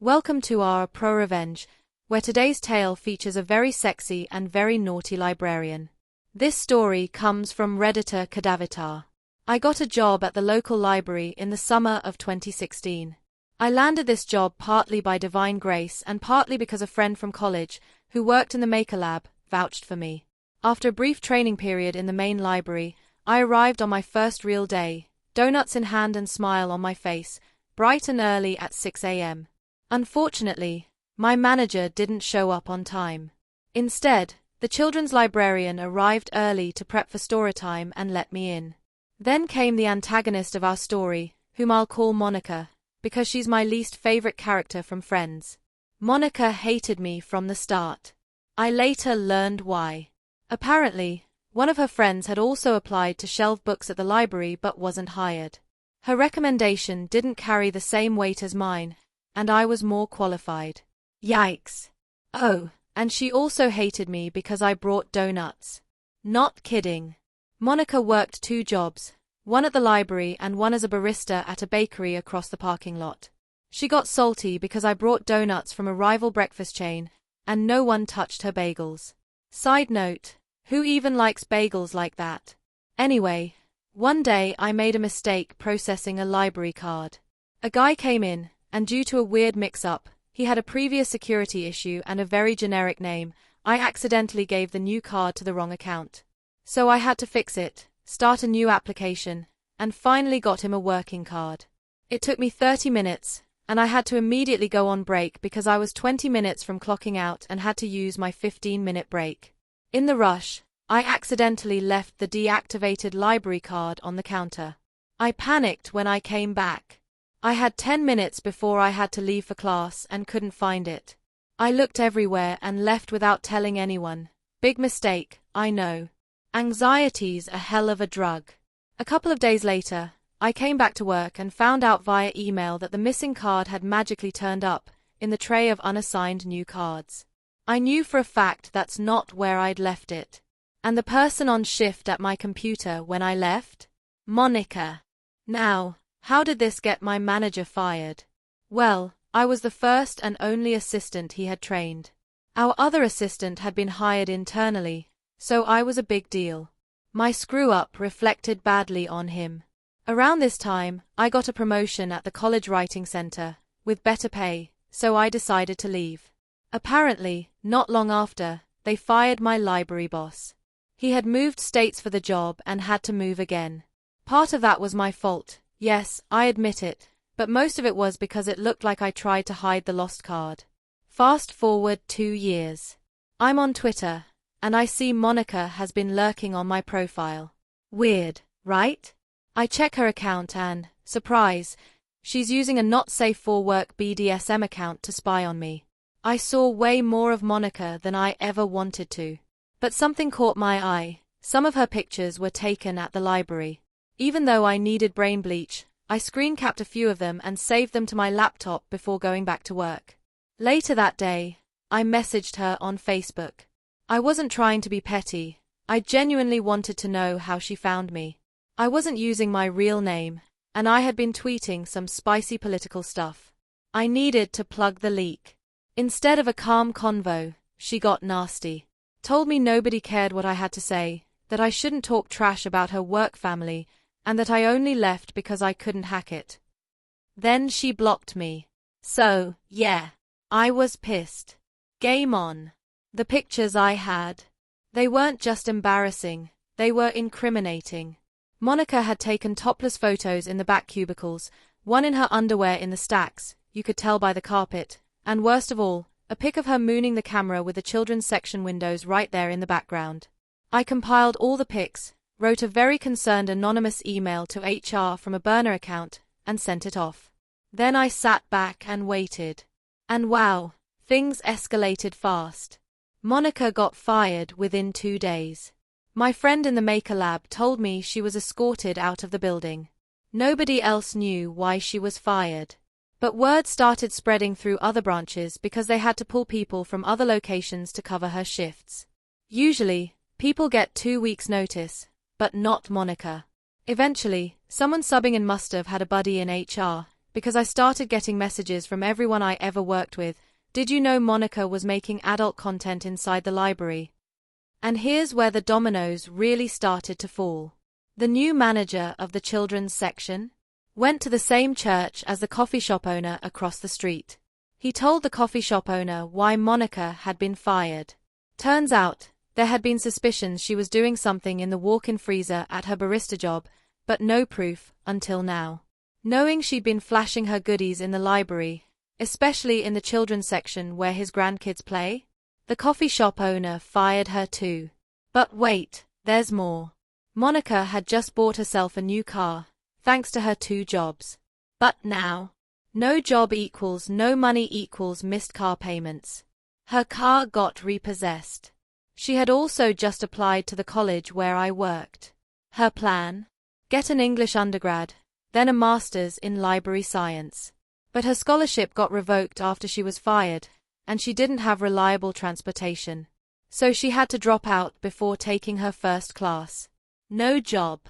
Welcome to our ProRevenge, where today's tale features a very sexy and very naughty librarian. This story comes from Redditor Cadavitar. I got a job at the local library in the summer of 2016. I landed this job partly by divine grace and partly because a friend from college, who worked in the Maker Lab, vouched for me. After a brief training period in the main library, I arrived on my first real day, donuts in hand and smile on my face, bright and early at 6 a.m. Unfortunately, my manager didn't show up on time. Instead, the children's librarian arrived early to prep for story time and let me in. Then came the antagonist of our story, whom I'll call Monica, because she's my least favorite character from Friends. Monica hated me from the start. I later learned why. Apparently, one of her friends had also applied to shelve books at the library but wasn't hired. Her recommendation didn't carry the same weight as mine, and I was more qualified. Yikes. Oh, and she also hated me because I brought donuts. Not kidding. Monica worked 2 jobs, one at the library and one as a barista at a bakery across the parking lot. She got salty because I brought donuts from a rival breakfast chain, and no one touched her bagels. Side note, who even likes bagels like that? Anyway, one day I made a mistake processing a library card. A guy came in, and due to a weird mix-up, he had a previous security issue and a very generic name. I accidentally gave the new card to the wrong account. So I had to fix it, start a new application, and finally got him a working card. It took me 30 minutes, and I had to immediately go on break because I was 20 minutes from clocking out and had to use my 15-minute break. In the rush, I accidentally left the deactivated library card on the counter. I panicked when I came back. I had 10 minutes before I had to leave for class and couldn't find it. I looked everywhere and left without telling anyone. Big mistake, I know. Anxiety's a hell of a drug. A couple of days later, I came back to work and found out via email that the missing card had magically turned up in the tray of unassigned new cards. I knew for a fact that's not where I'd left it. And the person on shift at my computer when I left? Monica. Now, how did this get my manager fired? Well, I was the first and only assistant he had trained. Our other assistant had been hired internally, so I was a big deal. My screw-up reflected badly on him. Around this time, I got a promotion at the college writing center, with better pay, so I decided to leave. Apparently, not long after, they fired my library boss. He had moved states for the job and had to move again. Part of that was my fault. Yes, I admit it, but most of it was because it looked like I tried to hide the lost card. Fast forward 2 years. I'm on Twitter, and I see Monica has been lurking on my profile. Weird, right? I check her account and, surprise, she's using a not-safe-for-work BDSM account to spy on me. I saw way more of Monica than I ever wanted to. But something caught my eye. Some of her pictures were taken at the library. Even though I needed brain bleach, I screen-capped a few of them and saved them to my laptop before going back to work. Later that day, I messaged her on Facebook. I wasn't trying to be petty. I genuinely wanted to know how she found me. I wasn't using my real name, and I had been tweeting some spicy political stuff. I needed to plug the leak. Instead of a calm convo, she got nasty. Told me nobody cared what I had to say, that I shouldn't talk trash about her work family, and that I only left because I couldn't hack it. Then she blocked me. So, yeah, I was pissed. Game on. The pictures I had. They weren't just embarrassing, they were incriminating. Monica had taken topless photos in the back cubicles, one in her underwear in the stacks, you could tell by the carpet, and worst of all, a pic of her mooning the camera with the children's section windows right there in the background. I compiled all the pics, wrote a very concerned anonymous email to HR from a burner account, and sent it off. Then I sat back and waited. And wow, things escalated fast. Monica got fired within 2 days. My friend in the Maker Lab told me she was escorted out of the building. Nobody else knew why she was fired. But word started spreading through other branches because they had to pull people from other locations to cover her shifts. Usually, people get 2 weeks' notice, but not Monica. Eventually, someone subbing in must have had a buddy in HR, because I started getting messages from everyone I ever worked with. Did you know Monica was making adult content inside the library? And here's where the dominoes really started to fall. The new manager of the children's section went to the same church as the coffee shop owner across the street. He told the coffee shop owner why Monica had been fired. Turns out, there had been suspicions she was doing something in the walk-in freezer at her barista job, but no proof until now. Knowing she'd been flashing her goodies in the library, especially in the children's section where his grandkids play, the coffee shop owner fired her too. But wait, there's more. Monica had just bought herself a new car, thanks to her 2 jobs. But now, no job equals no money equals missed car payments. Her car got repossessed. She had also just applied to the college where I worked. Her plan? Get an English undergrad, then a master's in library science. But her scholarship got revoked after she was fired, and she didn't have reliable transportation. So she had to drop out before taking her first class. No job.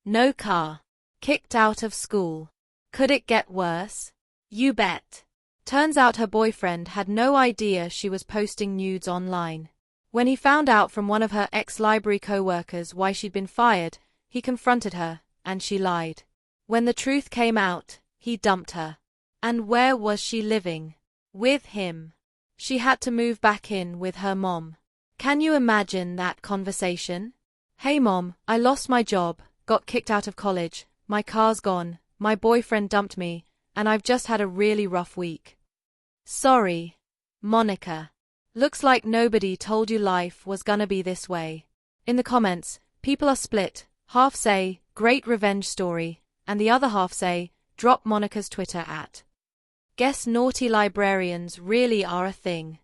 No car. Kicked out of school. Could it get worse? You bet. Turns out her boyfriend had no idea she was posting nudes online. When he found out from one of her ex-library co-workers why she'd been fired, he confronted her, and she lied. When the truth came out, he dumped her. And where was she living? With him. She had to move back in with her mom. Can you imagine that conversation? Hey mom, I lost my job, got kicked out of college, my car's gone, my boyfriend dumped me, and I've just had a really rough week. Sorry, Monica. Looks like nobody told you life was gonna be this way. In the comments, people are split. Half say, great revenge story, and the other half say, drop Monica's Twitter at. Guess naughty librarians really are a thing.